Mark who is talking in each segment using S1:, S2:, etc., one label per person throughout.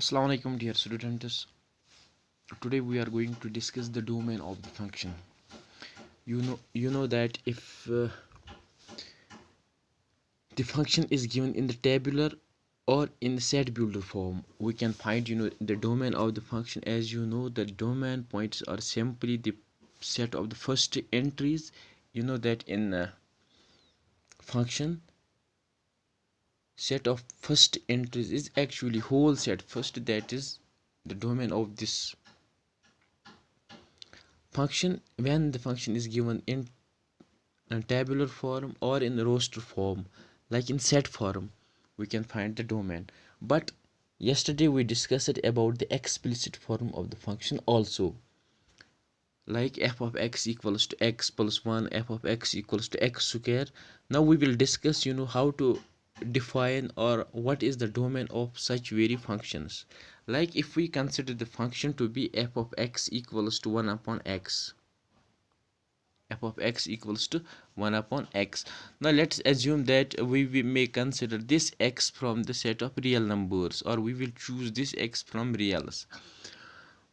S1: Assalamu alaikum dear students. Today we are going to discuss the domain of the function. You know that if the function is given in the tabular or in the set builder form, we can find the domain of the function. As you know, the domain points are simply the set of the first entries. You know that in function, set of first entries is actually whole set first, that is the domain of this function. When the function is given in tabular form or in the roster form, like in set form, we can find the domain. But yesterday we discussed about the explicit form of the function also, like f of x equals to x plus 1, f of x equals to x square. Now we will discuss how to define or what is the domain of such very functions. Like if we consider the function to be f of x equals to 1 upon x, f of x equals to 1 upon x. Now let's assume that we may consider this x from the set of real numbers, or we will choose this x from reals.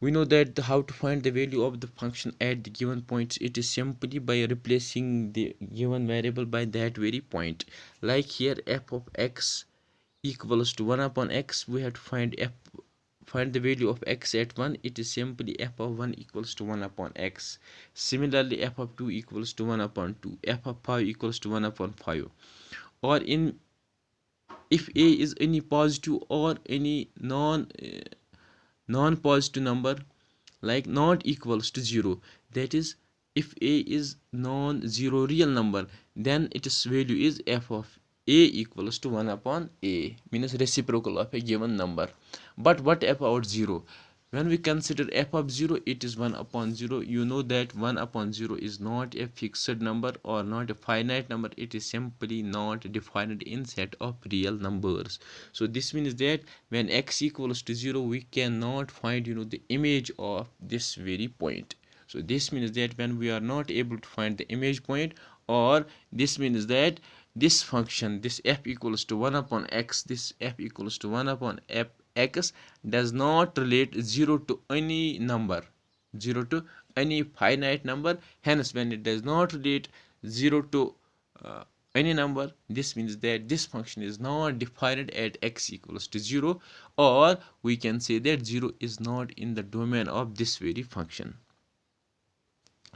S1: We know that how to find the value of the function at the given points. It is simply by replacing the given variable by that very point. Like here, f of x equals to 1 upon x, we have to find the value of x at 1. It is simply f of 1 equals to 1 upon x. Similarly, f of 2 equals to 1 upon 2, f of 5 equals to 1 upon 5. Or in if a is any positive or any non positive number, like not equals to 0, that is if a is non zero real number, then its value is f of a equals to 1 upon a, means reciprocal of a given number. But what about 0? When we consider f of 0, it is 1 upon 0. You know that 1 upon 0 is not a fixed number or not a finite number. It is simply not defined in set of real numbers. So this means that when x equals to 0, we cannot find the image of this very point. So this means that when we are not able to find the image point, or this means that this function, this f equals to 1 upon x, this f equals to 1 upon x does not relate 0 to any number, 0 to any finite number. Hence, when it does not relate 0 to uh, any number, this means that this function is not defined at x equals to 0, or we can say that 0 is not in the domain of this very function.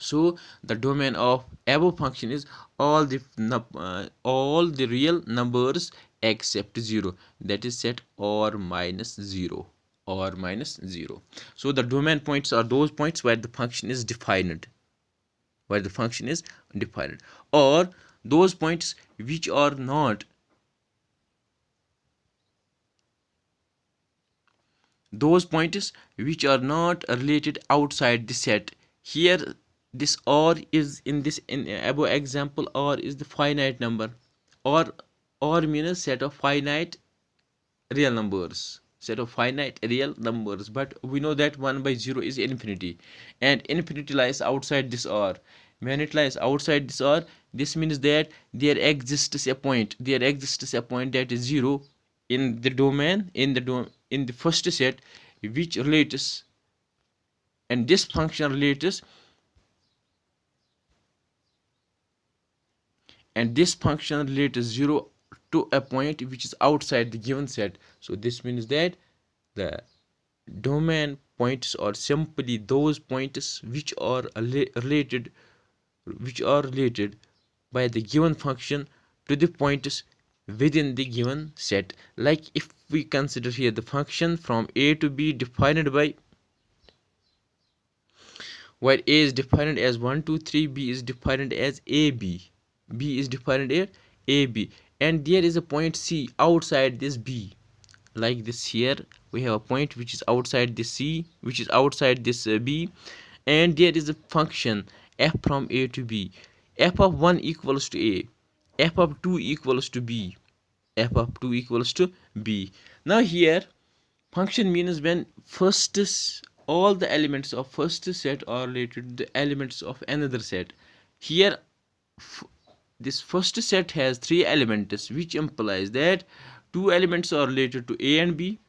S1: So the domain of above function is all the real numbers except 0, that is set or minus 0, or minus 0. So the domain points are those points where the function is defined, or those points which are not, related outside the set. Here, this or is in this in above example, or is the finite number, or means set of finite real numbers, but we know that 1 by 0 is infinity, and infinity lies outside this or. When it lies outside this or, this means that there exists a point that is 0 in the domain, in the first set, which relates, and this function relates, and this function relates 0 to a point which is outside the given set. So this means that the domain points are simply those points which are related by the given function to the points within the given set. Like if we consider here the function from a to b defined by, where a is defined as 1 2 3, b is defined as b is defined as ab, and there is a point c outside this b. Like this, here we have a point which is outside this c, which is outside this b, and there is a function f from a to b. F of 1 equals to a, f of 2 equals to b, f of 2 equals to b. Now here, function means when all the elements of first set are related to the elements of another set. Here, this first set has 3 elements, which implies that 2 elements are related to a and b,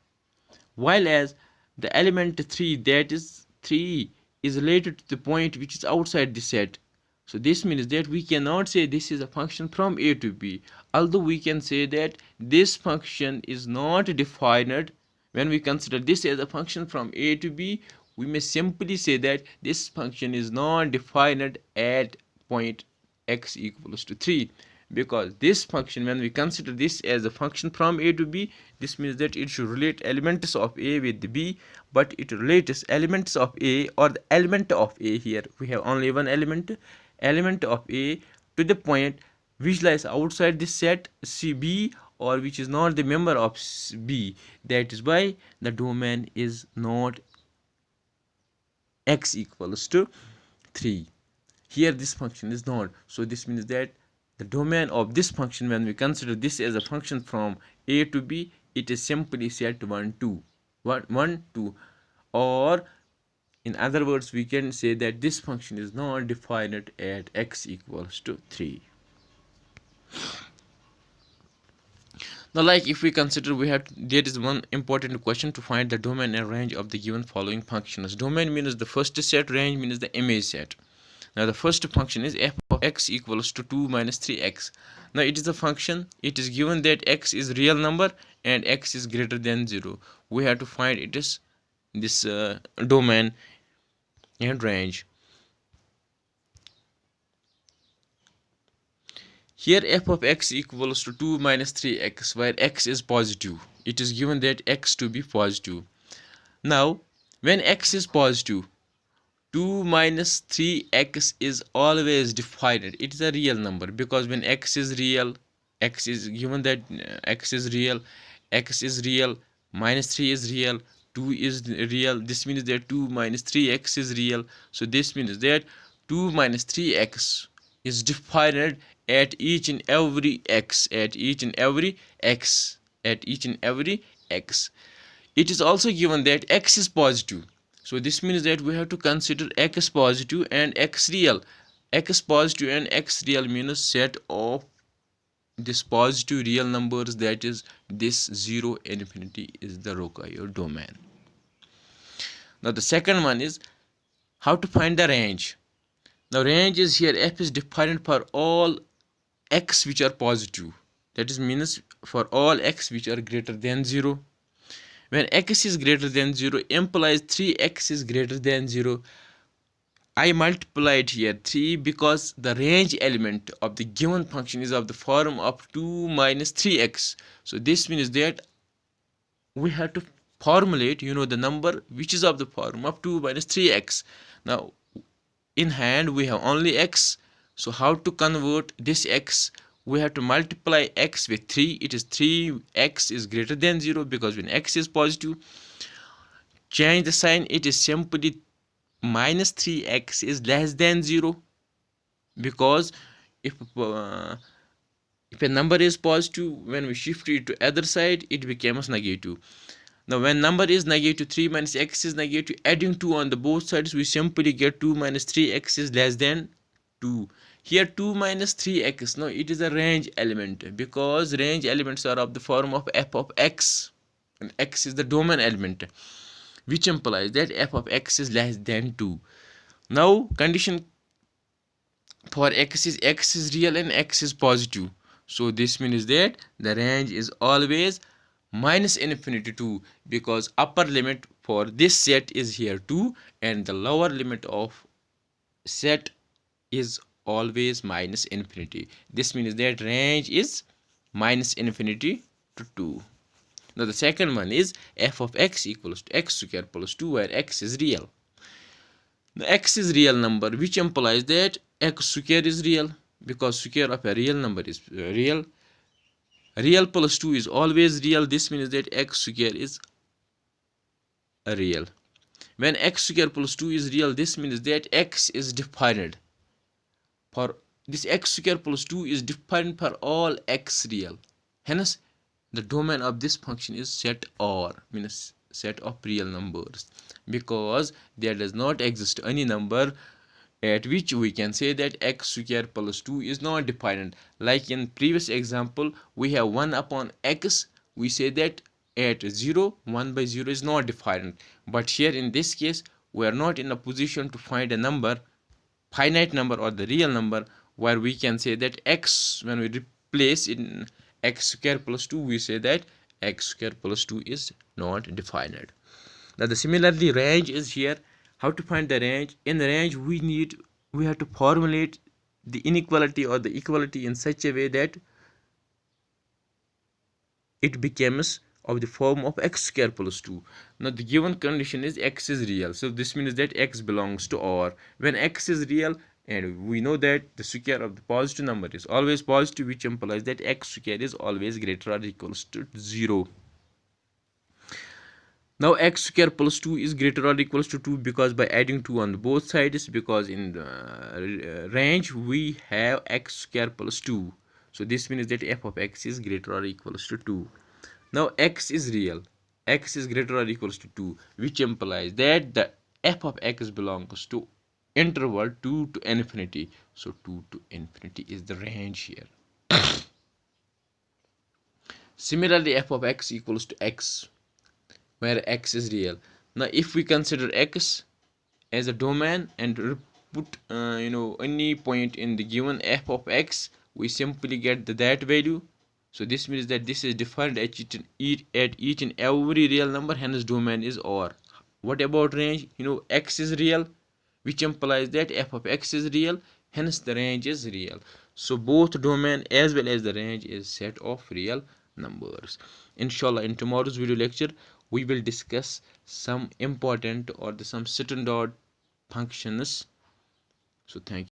S1: while as the element 3, that is 3, is related to the point which is outside the set. So this means that we cannot say this is a function from a to b, although we can say that this function is not defined. When we consider this as a function from a to b, we may simply say that this function is not defined at point x equals to 3, because this function, when we consider this as a function from a to b, this means that it should relate elements of a with b, but it relates elements of a, or the element of a. Here we have only one element of a to the point which lies outside the set cb, or which is not the member of b. That is why the domain is not x equals to 3. Here this function is not. So this means that the domain of this function, when we consider this as a function from a to b, it is simply set 1 2 1 2, or in other words we can say that this function is not defined at x equals to 3. Now, like if we consider, there is one important question to find the domain and range of the given following functions. Domain means the first set, range means the image set. Now the first function is f of x equals to 2 minus 3x. Now it is a function, it is given that x is real number and x is greater than 0. We have to find it is this domain and range. Here f of x equals to 2 minus 3x, where x is positive. It is given that x to be positive. Now when x is positive, 2 minus 3x is always defined. It is a real number, because when x is real, x is given that x is real, minus 3 is real, 2 is real. This means that 2 minus 3x is real. So this means that 2 minus 3x is defined at each and every x, at each and every x, at each and every x. It is also given that x is positive. So this means that we have to consider x positive and x real. X positive and x real means set of this positive real numbers, that is this 0 infinity is the required domain. Now the second one is how to find the range. Now range is here f is defined for all x which are positive. That is means for all x which are greater than 0. When x is greater than 0 implies 3x is greater than 0. I multiplied here 3 because the range element of the given function is of the form of 2 minus 3x. So this means that we have to formulate, the number which is of the form of 2 minus 3x. Now in hand we have only x. So how to convert this x? We have to multiply x with 3. It is 3x is greater than 0, because when x is positive, change the sign, it is simply minus 3x is less than 0, because if a number is positive, when we shift it to other side, it becomes negative. Now when number is negative, 3 minus x is negative, adding 2 on the both sides, we simply get 2 minus 3x is less than 2. Here 2 minus 3x, no, it is a range element, because range elements are of the form of f of x, and x is the domain element, which implies that f of x is less than 2. Now condition for x is real and x is positive. So this means that the range is always minus infinity 2, because upper limit for this set is here 2 and the lower limit of set is always minus infinity. This means that range is minus infinity to 2. Now the second one is f of x equals to x square plus 2, where x is real. The x is real number, which implies that x square is real, because square of a real number is real. Real plus 2 is always real. This means that x square is real. When x square plus 2 is real, this means that x is defined for this x square plus 2 is defined for all x real. Hence the domain of this function is set R, means set of real numbers, because there does not exist any number at which we can say that x square plus 2 is not defined. Like in previous example, we have 1 upon x, we say that at 0, 1 by 0 is not defined. But here in this case, we are not in a position to find a number, finite number or the real number, where we can say that x, when we replace in x square plus 2, we say that x square plus 2 is not defined. Now the similarly range is here. How to find the range? In the range, we have to formulate the inequality or the equality in such a way that it becomes of the form of x square plus 2. Now the given condition is x is real, so this means that x belongs to R. When x is real, and we know that the square of the positive number is always positive, which implies that x square is always greater or equals to 0. Now x square plus 2 is greater or equals to 2 because by adding 2 on both sides, because in the range we have x square plus 2. So this means that f of x is greater or equals to 2. Now x is real, x is greater or equals to 2, which implies that the f of x belongs to interval 2 to infinity. So 2 to infinity is the range here. Similarly, f of x equals to x, where x is real. Now if we consider x as a domain and put any point in the given f of x, we simply get that value. So this means that this is defined at each and every real number, hence domain is R. What about range? X is real, which implies that f of x is real, hence the range is real. So both domain as well as the range is set of real numbers. Inshallah, in tomorrow's video lecture, we will discuss some important or some standard functions. So thank you.